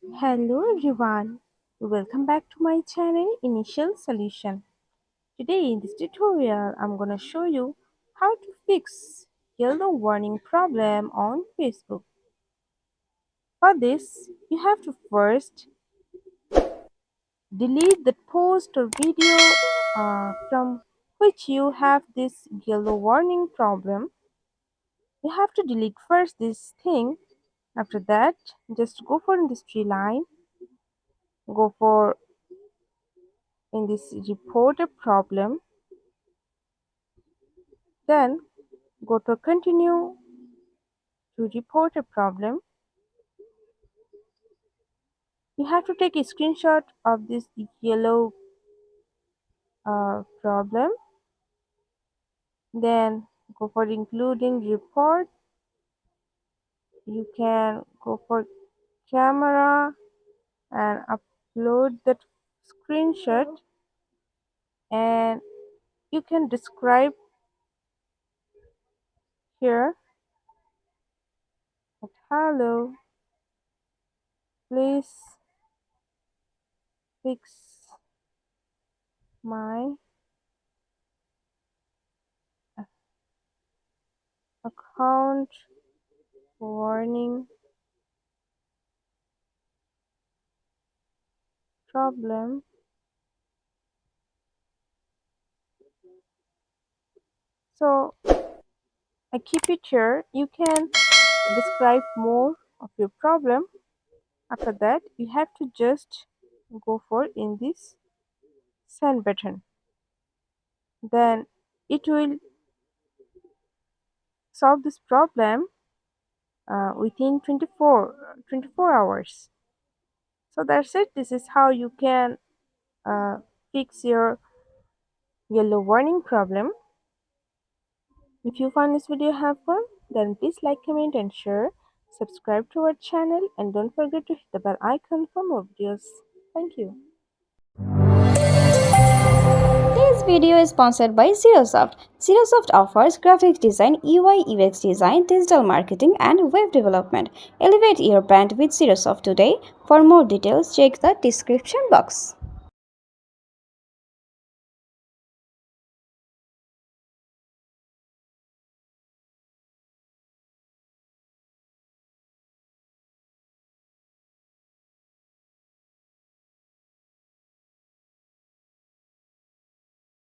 Hello everyone, welcome back to my channel Initial Solution. Today in this tutorial I'm gonna show you how to fix yellow warning problem on Facebook. For this you have to first delete the post or video from which you have this yellow warning problem. You have to delete first this thing. After that just go for this tree line, go for in this report a problem. Then go to continue to report a problem. You have to take a screenshot of this yellow problem. Then go for including report. You can go for camera and upload that screenshot, and you can describe here that hello, please fix my account warning problem. So I keep it here. You can describe more of your problem. After that you have to just go for in this send button. Then it will solve this problem within 24 hours. So that's it. This is how you can uh, fix your yellow warning problem. If you find this video helpful, then please like, comment and share. Subscribe to our channel and don't forget to hit the bell icon for more videos. Thank you. This video is sponsored by Xirosoft. Xirosoft offers graphic design, UI UX design, digital marketing, and web development. Elevate your brand with Xirosoft today. For more details, check the description box.